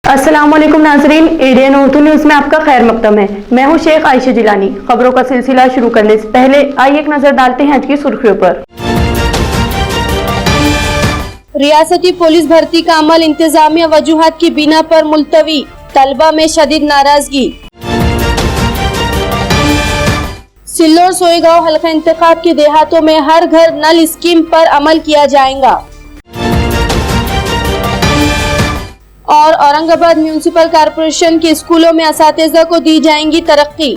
अस्सलामुअलैकुम नाजरीन, ADN Urdu news में आपका खैर मकदम है। मैं हूं शेख आयशा जिलानी। खबरों का सिलसिला शुरू करने से पहले आइए एक नजर डालते हैं आज की सुर्खियों पर। रियासती पुलिस भर्ती का अमल इंतजामिया वजूहात की बिना पर मुलतवी, तलबा में शदीद नाराजगी। सिल्लोर सोईगांव हल्का इंतखाब के देहातों में हर घर नल स्कीम पर अमल किया जाएगा। और औरंगाबाद म्यूनिसिपल कॉरपोरेशन के स्कूलों में असातिज़ा को दी जाएंगी तरक्की।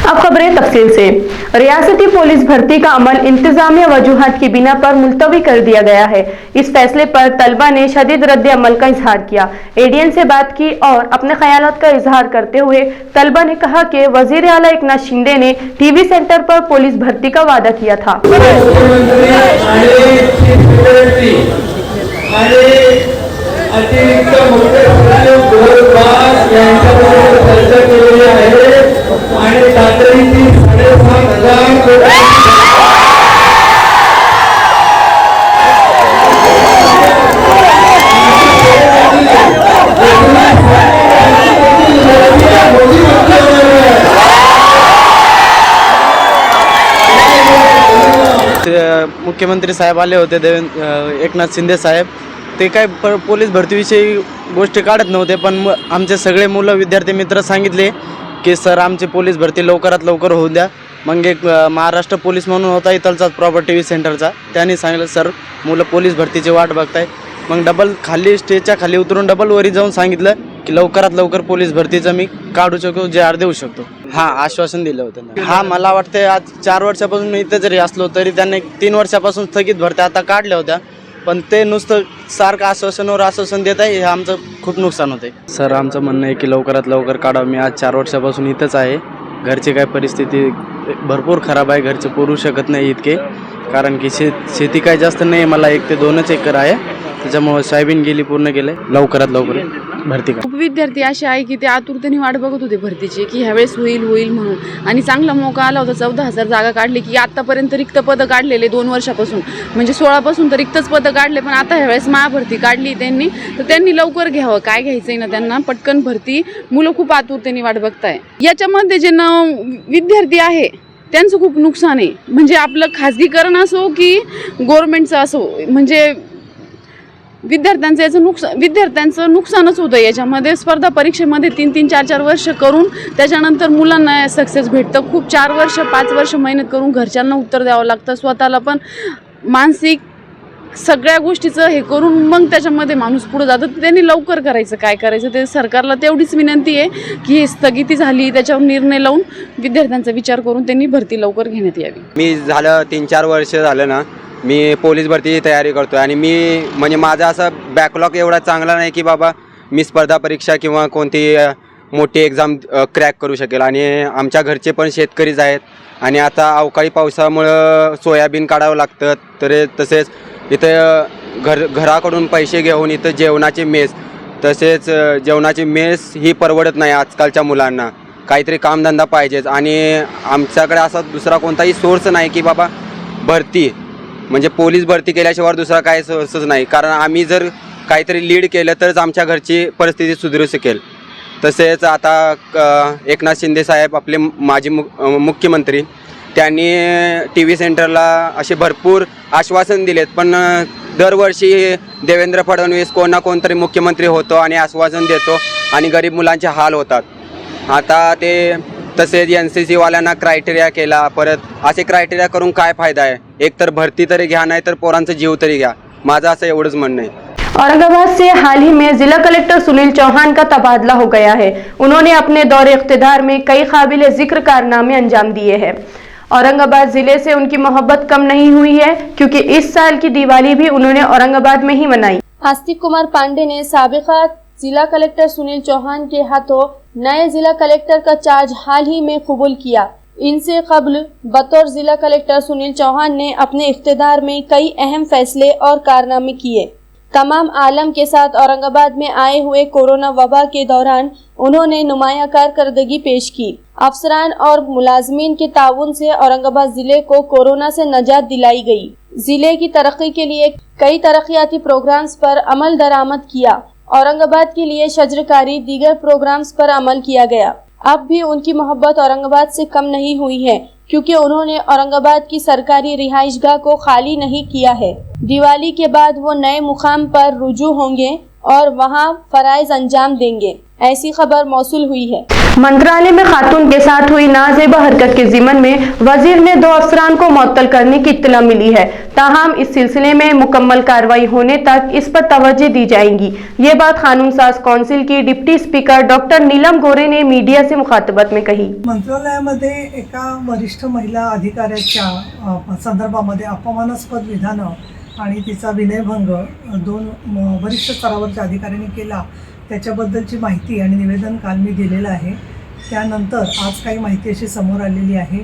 अब खबरें तफसील से। रियासती पुलिस भर्ती का अमल इंतजामिया वजूहात की बिना पर मुलतवी कर दिया गया है। इस फैसले पर तलबा ने शदीद रद्द अमल का इजहार किया। एडीएन से बात की और अपने ख्यालात का इजहार करते हुए तलबा ने कहा कि वजीर आला एकनाथ शिंदे ने टीवी सेंटर पर पुलिस भर्ती का वादा किया था। अतिरिक्त मुख्य सचिव गोरबास यांच्याबरोबर चर्चा केलेली आहे आणि तातडीची 7,500 कोटी मुख्यमंत्री साहेब आले होते, एकनाथ शिंदे साहेब। ते काय पोलीस भरतीविषयी गोष्टी काढत नव्हते, पण आमचे सगळे मुलं विद्यार्थी मित्र सांगितले की सर आमची पोलीस भरती लवकरात लवकर होऊ द्या। मग एक महाराष्ट्र पोलीस म्हणून होता इथलचाच प्रॉपर टी व्ही सेंटरचा, त्यांनी सांगितलं सर मुलं पोलीस भरतीची वाट बघताय। मग डबल खाली स्टेजच्या खाली उतरून डबल वरी जाऊन सांगितलं की लवकरात लवकर पोलीस भरतीचं मी काढू शकतो, जे आर देऊ शकतो। हां, आश्वासन दिलं होतं। हां, मला वाटतं आज 4 वर्षापासून मी इथे जरी असलो तरी त्यांनी 3 वर्षापासून स्थगित भरत्या आता काढल्या होत्या, पण ते नुसतं सारखं आश्वासनावर आश्वासन देत आहे, हे आमचं खूप नुकसान होतं आहे। सर आमचं म्हणणं आहे की लवकरात लवकर काढावं। मी आज 4 वर्षापासून इथंच आहे। घरची काय परिस्थिती भरपूर खराब आहे, घरचे पुरू शकत नाही इतके, कारण की शेती काय जास्त नाही, मला 1 ते 2च एकर आहे, त्याच्यामुळे सोयाबीन गेली पूर्ण गेले। लवकरात लवकर भरती का। खूप विद्यार्थी असे आहे की ते आतुरतेने वाट बघत होते भरतीची, की ह्यावेळेस होईल म्हणून, आणि चांगला मौका आला होता। 14,000 जागा काढली की आतापर्यंत रिक्त पदं काढलेले 2 वर्षापासून, म्हणजे 16 तर रिक्तच पदं काढले, पण आता ह्यावेळेस महाभरती काढली त्यांनी, तर त्यांनी लवकर घ्यावं। काय घ्यायचंय ना त्यांना, पटकन भरती, मुलं खूप आतुरतेने वाट बघताय। याच्यामध्ये जे विद्यार्थी आहे त्यांचं खूप नुकसान आहे, म्हणजे आपलं खाजगीकरण असो की गव्हर्नमेंटचं असो, म्हणजे विद्यार्थ्यांचं नुकसानच होतं याच्यामध्ये। स्पर्धा परीक्षेमध्ये 3-3, 4-4 वर्ष करून त्याच्यानंतर मुलांना सक्सेस भेटतं। खूप 4 वर्ष 5 वर्ष मेहनत करून घरच्यांना उत्तर द्यावं लागतं, स्वतःला पण मानसिक सगळ्या गोष्टीचं हे करून मग त्याच्यामध्ये माणूस पुढे जातो। त्यांनी लवकर करायचं, काय करायचं ते सरकारला तेवढीच विनंती आहे की ही स्थगिती झाली त्याच्यावर निर्णय लावून विद्यार्थ्यांचा विचार करून त्यांनी भरती लवकर घेण्यात यावी। मी झालं 3-4 वर्ष झालं ना मी पोलीस भरती तयारी करतो, आणि मी म्हणजे माझा असा बॅकलॉग एवढा चांगला नाही की बाबा मी स्पर्धा परीक्षा किंवा कोणती मोठी एक्झाम क्रॅक करू शकेल। आणि आमच्या घरचे पण शेतकरीच आहेत, आणि आता अवकाळी पावसामुळं सोयाबीन काढावं लागतं, तर तसेच इथं घराकडून पैसे घेऊन इथं जेवणाची मेस ही परवडत नाही आजकालच्या मुलांना। काहीतरी कामधंदा पाहिजेच, आणि आमच्याकडे असा दुसरा कोणताही सोर्स नाही की बाबा भरती म्हणजे पोलीस भरती केल्याशिवाय दुसरा काय सोर्सच नाही, कारण आम्ही जर काहीतरी लीड केलं तरच आमच्या घरची परिस्थिती सुधारू शकेल। तसेच आता एकनाथ शिंदे साहेब आपले माजी मुख्यमंत्री, त्यांनी टी व्ही सेंटरला असे भरपूर आश्वासन दिलेत, पण दरवर्षी देवेंद्र फडणवीस कोण ना कोणतरी मुख्यमंत्री होतो आणि आश्वासन देतो आणि गरीब मुलांचे हाल होतात। आता ते तसेच NCC वाल्यांना क्रायटेरिया केला, परत असे क्रायटेरिया करून काय फायदा आहे? एक तर भरती तरी घ्या, नाही तर पोरांचा जीव तरी घ्या। माझं असं एवढंच म्हणणं आहे। औरंगाबाद से हाल ही में जिला कलेक्टर सुनील चौहान का तबादला हो गया है। उन्होंने अपने दौरे इख्तिदार में कई काबिल जिक्र कारनामे अंजाम दिए हैं। औरंगाबाद जिले से उनकी मोहब्बत कम नहीं हुई है, क्योंकि इस साल की दिवाली भी उन्होंने औरंगाबाद में ही मनाई। आस्तिक कुमार पांडे ने साबिका जिला कलेक्टर सुनील चौहान के हाथों नए जिला कलेक्टर का चार्ज हाल ही में कबूल किया। इनसे कबल बतौर जिला कलेक्टर सुनील चौहान ने अपने इख्तिदार में कई अहम फैसले और कारनामे किए। तमाम आलम के साथ औरंगाबाद में आए हुए कोरोना वबा के दौरान उन्होंने नुमाया कारकर्दगी पेश की। अफसरान और मुलाजमीन के ताउन से औरंगाबाद जिले को कोरोना से नजात दिलाई गई। जिले की तरक्की के लिए कई तरक्याती प्रोग्राम्स पर अमल दरामद किया। औरंगाबाद के लिए शजरकारी दीगर प्रोग्राम्स पर अमल किया गया। अब भी उनकी मोहब्बत औरंगाबाद से कम नहीं हुई है, क्योंकि उन्होंने औरंगाबाद की सरकारी रिहाइशगाह को खाली नहीं किया है। दिवाली के बाद वो नए मुकाम पर रुजू होंगे और वहां फराइज अंजाम देंगे, ऐसी खबर मौसूल हुई है। मंत्रालय में खातून के साथ हुई नाजेबा हरकत के जिम्मन में वजीर ने 2 अफसरान को मुअत्तल करने की इत्तला मिली है। ताहम इस सिलसिले में मुकम्मल कार्रवाई होने तक इस पर तवज्जो दी जाएगी। ये बात कानून साज काउंसिल की डिप्टी स्पीकर डॉक्टर नीलम गोरे ने मीडिया से मुखातबत में कही। मंत्रालयामध्ये एका वरिष्ठ महिला अधिकाऱ्याच्या संदर्भामध्ये अपमानास्पद विधानं आणि तिचा विनयभंग 2 वरिष्ठ स्तरावरच्या अधिकाऱ्यांनी केला, त्याच्याबद्दलची माहिती आणि निवेदन काल मी दिलेलं आहे। त्यानंतर आज काही माहिती अशी समोर आलेली आहे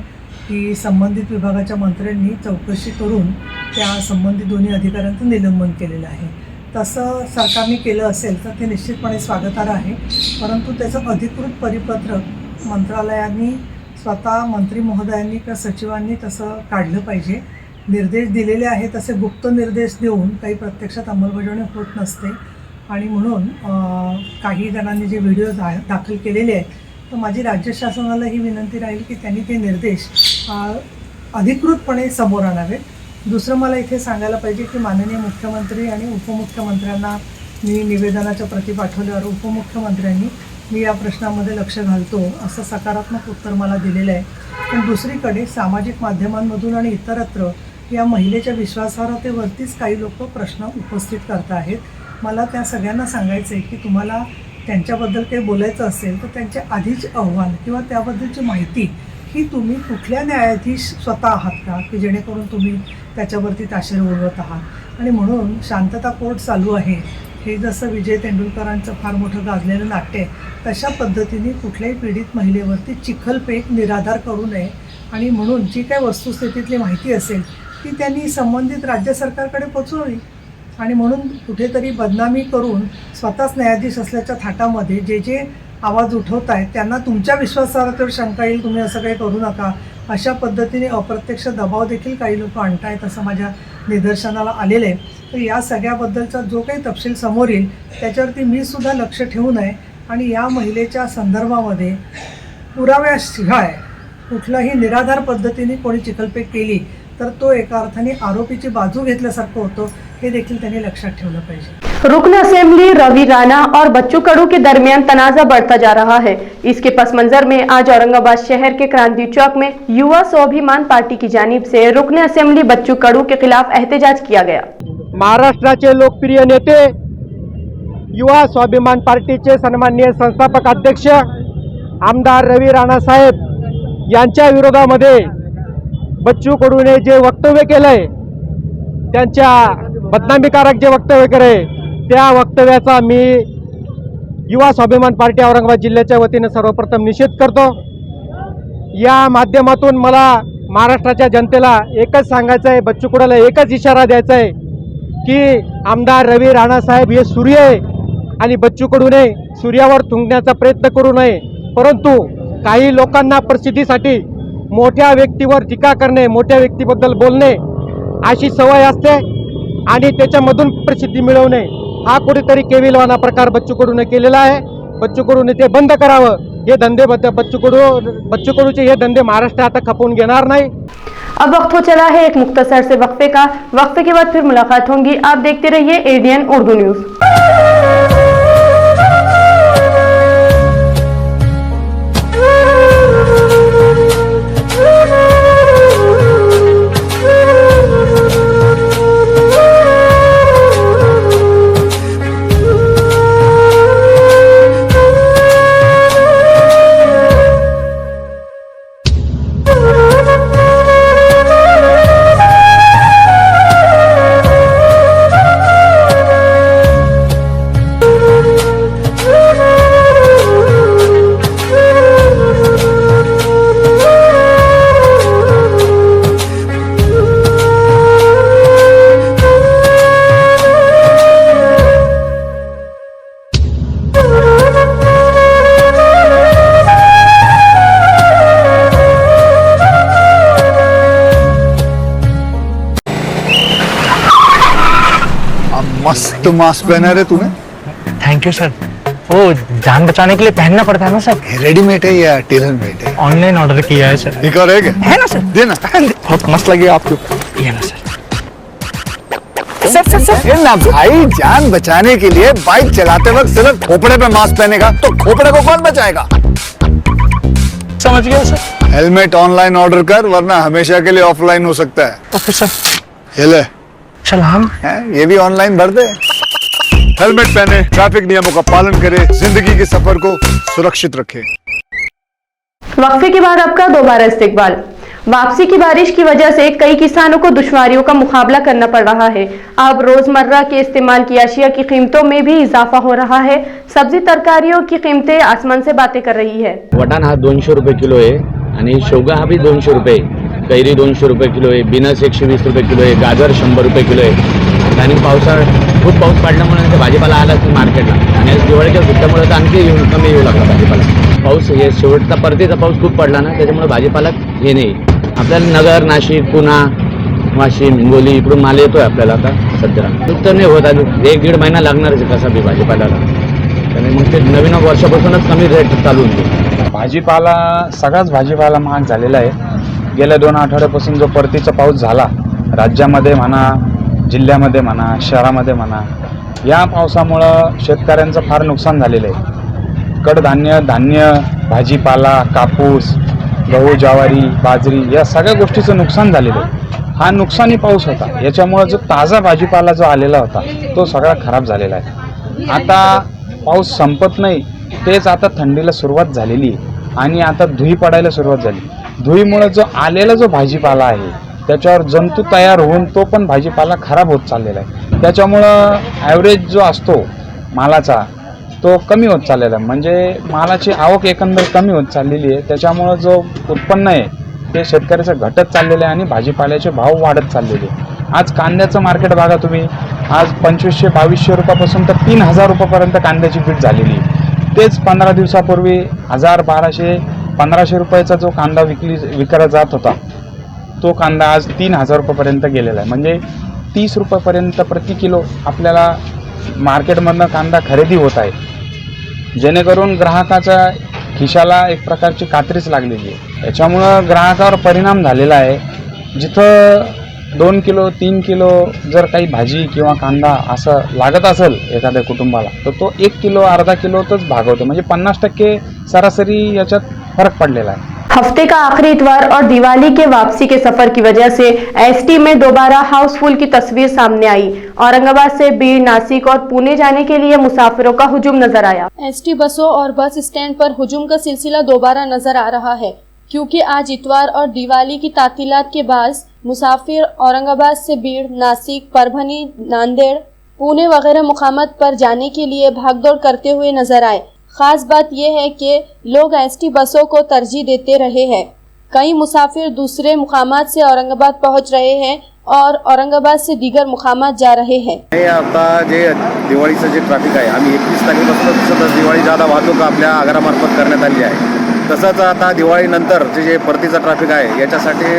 की संबंधित विभागाच्या मंत्र्यांनी चौकशी करून त्या संबंधित दोन्ही अधिकाऱ्यांचं निलंबन केलेलं आहे। तसं सरकारने केलं असेल तर ते निश्चितपणे स्वागतार्ह आहे, परंतु त्याचं अधिकृत परिपत्रक मंत्रालयांनी स्वतः मंत्री महोदयांनी किंवा सचिवांनी तसं काढलं पाहिजे। निर्देश दिलेले आहे तसे गुप्त निर्देश देऊन काही प्रत्यक्षात अंमलबजावणी होत नसते आणि म्हणून काही जणांनी जे व्हिडिओ दाखल केलेले आहेत, तर माझी राज्य शासनाला ही विनंती राहील की त्यांनी ते निर्देश अधिकृतपणे समोर आणावेत। दुसरं मला इथे सांगायला पाहिजे की माननीय मुख्यमंत्री आणि उपमुख्यमंत्र्यांना मी निवेदनाच्या प्रती पाठवल्यावर उपमुख्यमंत्र्यांनी मी या प्रश्नामध्ये लक्ष घालतो असं सकारात्मक उत्तर मला दिलेलं आहे। पण दुसरीकडे सामाजिक माध्यमांमधून आणि इतरत्र या महिलेच्या विश्वासार्हतेवरतीच काही लोक प्रश्न उपस्थित करत आहेत। मला त्या सगळ्यांना सांगायचं आहे की तुम्हाला त्यांच्याबद्दल काही बोलायचं असेल तर त्यांचे आधीचे अहवाल किंवा त्याबद्दलची माहिती ही तुम्ही कुठल्या न्यायाधीश स्वतः आहात का की जेणेकरून तुम्ही त्याच्यावरती ताशेरे ओढवत आहात। आणि म्हणून शांतता कोर्ट चालू आहे हे जसं विजय तेंडुलकरांचं फार मोठं गाजलेलं नाट्य आहे, तशा पद्धतीने कुठल्याही पीडित महिलेवरती चिखलफेक निराधार करू नये। आणि म्हणून जी काही वस्तुस्थितीतली माहिती असेल ती त्यांनी संबंधित राज्य सरकारकडे पोचवावी। आणि म्हणून कुठेतरी बदनामी करून स्वतःच न्यायाधीश असल्याच्या थाटामध्ये जे आवाज उठवत आहेत त्यांना तुमच्या विश्वासार्हतेवर शंका येईल, तुम्ही असं काही करू नका, अशा पद्धतीने अप्रत्यक्ष दबाव देखील काही लोक आणतायत असं माझ्या निदर्शनाला आलेलं आहे। तर या सगळ्याबद्दलचा जो काही तपशील समोर येईल त्याच्यावरती मी सुद्धा लक्ष ठेवून आहे आणि या महिलेच्या संदर्भामध्ये पुराव्याशिवाय कुठल्याही निराधार पद्धतीने कोणी चिखलफेक केली तर तो एका अर्थाने आरोपीची बाजू घेतल्यासारखं होतं, हे देखील त्यांनी लक्षात ठेवलं पाहिजे। रुकन असेंबली रवि राणा और बच्चू कडू के दरमियान तनाजा बढ़ता जा रहा है। इसके पस मंजर में आज औरंगाबाद शहर के क्रांति चौक में युवा स्वाभिमान पार्टी की जानिब से रुकन असेंबली बच्चू कडू के खिलाफ एहतजाज किया गया। महाराष्ट्राचे लोकप्रिय नेते युवा स्वाभिमान पार्टीचे सन्माननीय संस्थापक अध्यक्ष आमदार रवि राणा साहेब यांच्या विरोधामध्ये बच्चू कडूने जे वक्तव्य केलंय, त्यांच्या बदनामीकारक जे वक्तव्य केलंय, त्या वक्तव्याचा मी युवा स्वाभिमान पार्टी औरंगाबाद जिल्ह्याच्या वतीने सर्वप्रथम निषेध करतो। या माध्यमातून मला महाराष्ट्राच्या जनतेला एकच सांगायचं आहे, बच्चू कडूला एकच इशारा द्यायचा आहे की आमदार रवि राणा साहेब हे सूर्य आहे आणि बच्चू कडूने सूर्यावर थुंकण्याचा प्रयत्न करू नये। परंतु काही लोकांना प्रसिद्धीसाठी मोठ्या व्यक्तीवर टीका करणे, मोठ्या व्यक्तीबद्दल बोलणे अशी सवय असते आणि त्याच्यामधून प्रसिद्धी मिळवणे हा कुठेतरी केविलवाना प्रकार बच्चू कडूने केलेला आहे। बच्चू कडूने ते बंद करावं। हे धंदे बच्चू कडूचे हे धंदे महाराष्ट्र आता खपवून घेणार नाही। अब वक्त हो चला है एक मुख्तसर से वक्फे का। वक्फे के बाद फिर मुलाकात होंगी। आप देखते रहिए एडीएन उर्दू न्यूज। एक तो मास्क पहना रे तूने, थैंक यू सर। वो जान बचाने के लिए पहनना पड़ता है ना सर। रेडीमेड है या टेलर मेड है? ऑनलाइन ऑर्डर किया है सर। एक और है ना सर, देना। बहुत मस्त लगी आपको। ये ना सर। ये ना भाई, जान बचाने के लिए बाइक चलाते वक्त सिर्फ खोपड़े पे मास्क पहनेगा तो खोपड़े को कौन बचाएगा? समझ गया सर। हेलमेट ऑनलाइन ऑर्डर कर, वरना हमेशा के लिए ऑफलाइन हो सकता है। Okay sir. ये ले, चल हम ये भी ऑनलाइन भर दे। हेलमेट पहने, ट्रैफिक नियमों का पालन करे, जिंदगी के सफर को सुरक्षित रखे। वक्फे के बाद आपका दोबारा इस्तिकबाल। वापसी की बारिश की वजह से कई किसानों को दुश्वारियों का मुकाबला करना पड़ रहा है। अब रोजमर्रा के इस्तेमाल की अशिया की कीमतों में भी इजाफा हो रहा है। सब्जी तरकारियों की कीमतें आसमान से बातें कर रही है। वटाण हा 200 रुपये किलो आहे आणि शेवगा हा भी 200 रुपये, कैरी 200 रुपये किलो आहे, बिनस 120 रुपये किलो आहे, गाजर 100 रुपये किलो आहे। आणि खूप पाऊस पडल्यामुळे भाजीपाला आला मार्केटला आणि दिवाळीच्या सुट्ट्यामुळे तर आणखी कमी येऊ लागला भाजीपाला। पाऊस हे शेवटचा परतीचा पाऊस खूप पडला ना, त्याच्यामुळे भाजीपाला हे नाही। आपल्याला नगर, नाशिक, पुणा, वाशिम, हिंगोली इकडून माल येतोय आपल्याला आता सध्या। तर नाही होत, अजून 1-1.5 महिना लागणारच कसा बी भाजीपाल्याला, त्यामुळे मग ते नवीन वर्षापासूनच कमी रेट चालू होते। भाजीपाला सगळाच भाजीपाला महाग झालेला आहे। गेल्या 2 आठवड्यापासून जो परतीचा पाऊस झाला राज्यामध्ये म्हणा, जिल्ह्यामध्ये म्हणा, शहरामध्ये म्हणा, या पावसामुळं शेतकऱ्यांचं फार नुकसान झालेलं आहे। कडधान्य, धान्य, भाजीपाला, कापूस, गहू, ज्वारी, बाजरी या सगळ्या गोष्टीचं नुकसान झालेलं आहे। हा नुकसानी पाऊस होता, याच्यामुळं जो ताजा भाजीपाला जो आलेला होता तो सगळा खराब झालेला आहे। आता पाऊस संपत नाही, तेच आता थंडीला सुरुवात झालेली आहे आणि आता धुई पडायला सुरुवात झाली। धुईमुळे जो आलेला जो भाजीपाला आहे त्याच्यावर जंतू तयार होऊन तो पण भाजीपाला खराब होत चाललेला आहे। त्याच्यामुळं ॲव्हरेज जो असतो मालाचा तो कमी होत चाललेला आहे, म्हणजे मालाची आवक एकंदर कमी होत चाललेली आहे। त्याच्यामुळं जो उत्पन्न आहे ते शेतकऱ्याचं घटत चाललेलं आहे आणि भाजीपाल्याचे भाव वाढत चाललेले आहे। आज कांद्याचं मार्केट बघा तुम्ही, आज 2500-2200 रुपयापासून तर 3000 रुपयापर्यंत कांद्याची पीठ झालेली आहे। तेच 15 दिवसापूर्वी 1000-1200-1500 रुपयाचा जो कांदा विकला जात होता तो कांदा आज 3000 रुपयापर्यंत गेलेला आहे। म्हणजे 30 रुपयापर्यंत प्रति किलो आपल्याला मार्केटमधनं कांदा खरेदी होत आहे, जेणेकरून ग्राहकाच्या खिशाला एक प्रकारची कात्रीच लागलेली आहे। याच्यामुळं ग्राहकावर परिणाम झालेला आहे। जिथं 2 किलो 3 किलो जर काही भाजी किंवा कांदा असं लागत असेल एखाद्या कुटुंबाला तर तो 1 किलो अर्धा किलोतच भागवतो, म्हणजे 50% सरासरी याच्यात फरक पडलेला आहे। हफ्ते का आखिरी इतवार और दिवाली के वापसी के सफर की वजह से एसटी में दोबारा हाउसफुल की तस्वीर सामने आई। औरंगाबाद से बीड़, नासिक और पुणे जाने के लिए मुसाफिरों का हुजूम नजर आया। एसटी बसों और बस स्टैंड पर हुजूम का सिलसिला दोबारा नजर आ रहा है, क्योंकि आज इतवार और दिवाली की तातीलात के बाद मुसाफिर औरंगाबाद से बीड़, नासिक, परभनी, नांदेड़, पुणे वगैरह मुकामात पर जाने के लिए भागदौड़ करते हुए नजर आए। खास बात यह है कि लोग एसटी बसों को तरजीह देते रहे हैं। कई मुसाफिर दूसरे मुकामात से औरंगाबाद पहुंच रहे हैं और औरंगाबाद से दीगर मुकामात जा रहे हैं। आता जे दिवाळीचं जे ट्रॅफिक आहे, आम्ही 21 तारखेपासून तसंच दिवाळी जादा वाहतूक आपल्या आगारामार्फत करण्यात आली आहे। तसंच आता दिवाळीनंतरचे जे परतीचं ट्रॅफिक आहे याच्यासाठी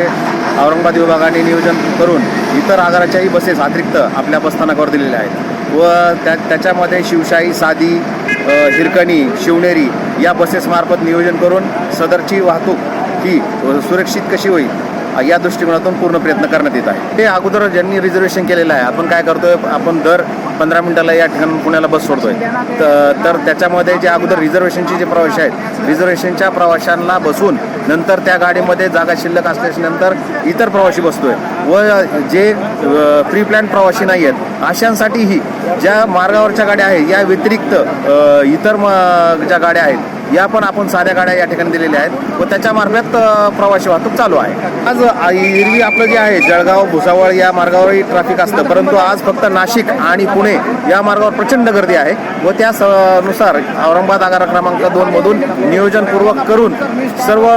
औरंगाबाद विभागाने नियोजन करून इतर आगाराच्याही बसेस अतिरिक्त आपल्या बसस्थानकावर दिलेल्या आहेत व त्याच्यामध्ये शिवशाही, सादी, हिरकणी, शिवनेरी या बसेसमार्फत नियोजन करून सदरची वाहतूक ही सुरक्षित कशी होईल या दृष्टिकोनातून पूर्ण प्रयत्न करण्यात येत आहे। ते अगोदर ज्यांनी रिझर्वेशन केलेलं आहे, आपण काय करतोय, आपण दर 15 मिनिटाला या ठिकाणी पुण्याला बस सोडतोय, तर त्याच्यामध्ये जे अगोदर रिझर्वेशनचे जे प्रवासी आहेत, रिझर्वेशनच्या प्रवाशांना बसून नंतर त्या गाडीमध्ये जागा शिल्लक असल्यानंतर इतर प्रवासी बसतोय व जे प्री प्लॅन प्रवासी नाही आहेत अशांसाठीही ज्या मार्गावरच्या गाड्या आहेत या व्यतिरिक्त इतर ज्या गाड्या आहेत या पण आपण साध्या गाड्या या ठिकाणी दिलेल्या आहेत व त्याच्यामार्फत प्रवासी वाहतूक चालू आहे। आज एरवी आपलं जे आहे जळगाव, भुसावळ या मार्गावरही ट्रॅफिक असतं, परंतु आज फक्त नाशिक आणि पुणे या मार्गावर प्रचंड गर्दी आहे व त्यानुसार औरंगाबाद आगार क्रमांक 2 मधून नियोजनपूर्वक करून सर्व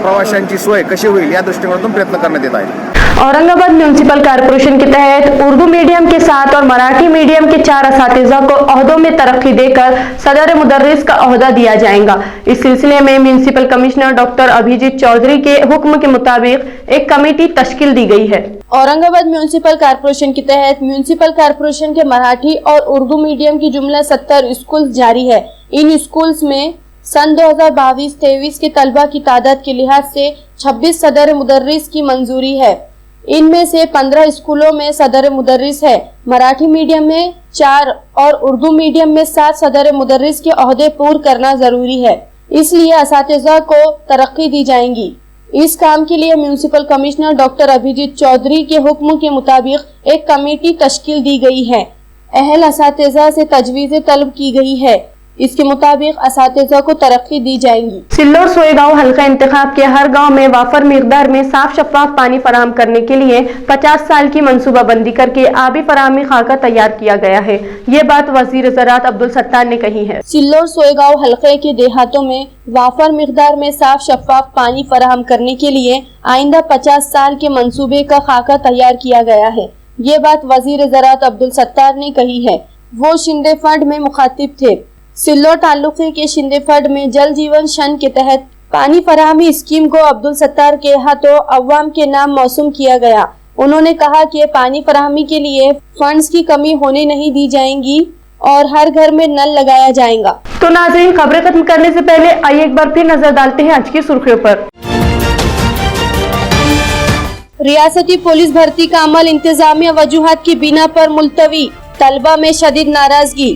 प्रवाशांची सोय कशी होईल या दृष्टिकोनातून प्रयत्न करण्यात येत आहे। औरंगाबाद म्यूनिसिपल कॉर्पोरेशन के तहत उर्दू मीडियम के 7 और मराठी मीडियम के 4 असातिज़ा को ओहदों में तरक्की देकर सदर मुदर्रिस का ओहदा दिया जाएगा। इस सिलसिले में municipal commissioner doctor Abhijit Chaudhary के हुक्म के मुताबिक एक कमेटी तश्कील दी गई है। औरंगाबाद म्यूनिसिपल कॉर्पोरेशन के तहत म्यूनिसिपल कॉर्पोरेशन के मराठी और उर्दू मीडियम की जुमला 70 स्कूल जारी है। इन स्कूल्स में सन 2022-23 के तलबा की तादाद के लिहाज से 26 सदर मुदर्रिस की मंजूरी है। इनमें से 15 स्कूलों में सदर मुदर्रिस है। मराठी मीडियम में 4 और उर्दू मीडियम में 7 सदर मुदर्रिस के ओहदे पूर्ण करना जरूरी है, इसलिए असातिज़ा को तरक्की दी जाएंगी। इस काम के लिए municipal commissioner doctor Abhijit Chaudhary के हुक्म के मुताबिक एक कमेटी तश्कील दी गई है। अहल असातिज़ा से तजवीज़ें तलब की गई है। इसके मुताबिक असातिज़ा को तरक्की दी जाएंगी। सिल्लोर सोएगांव हल्का इंतखाब के हर गांव में वाफर मिकदार में साफ शफाफ पानी फराहम करने के लिए 50 साल की मंसूबाबंदी करके आबी फराहमी खाका तैयार किया गया है। ये बात वजीर ज़राअत अब्दुल सत्तार ने कही है। सिल्लोर सोएगांव हल्के के देहातों में वाफर मिकदार में साफ शफाफ पानी फराहम करने के लिए आइंदा 50 साल के मंसूबे का खाका तैयार किया गया है। ये बात वजीर ज़राअत अब्दुल सत्तार ने कही है। वो शिंदे फंड में मुखातिब थे। सिल्लोर तालुके के शिंदे फंड में जल जीवन शन के तहत पानी फराहमी स्कीम को अब्दुल सत्तार के हाथों अवाम के नाम मौसूम किया गया। उन्होंने कहा कि पानी फराहमी के लिए फंड्स की कमी होने नहीं दी जाएंगी और हर घर में नल लगाया जाएगा। तो नाज़रीन, खबरें खत्म करने से पहले आइए एक बार फिर नजर डालते हैं आज की सुर्खियों पर। रियासती पुलिस भर्ती का अमल इंतजामिया वजूहात की बिना पर मुलतवी, तलबा में शदीद नाराजगी।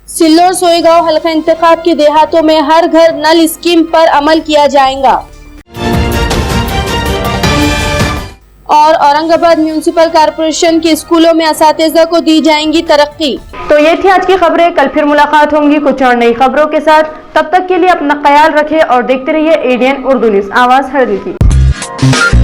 सिल्लोर सोएगांव हल्का इंतखाब के देहातों में हर घर नल स्कीम पर अमल किया जाएगा। और औरंगाबाद म्यूनिसिपल कॉर्पोरेशन के स्कूलों में असातिज़ा को दी जाएंगी तरक्की। तो ये थी आज की खबरें। कल फिर मुलाकात होंगी कुछ और नई खबरों के साथ। तब तक के लिए अपना ख्याल रखें और देखते रहिए एडीएन उर्दू न्यूज़, आवाज हर दिल की।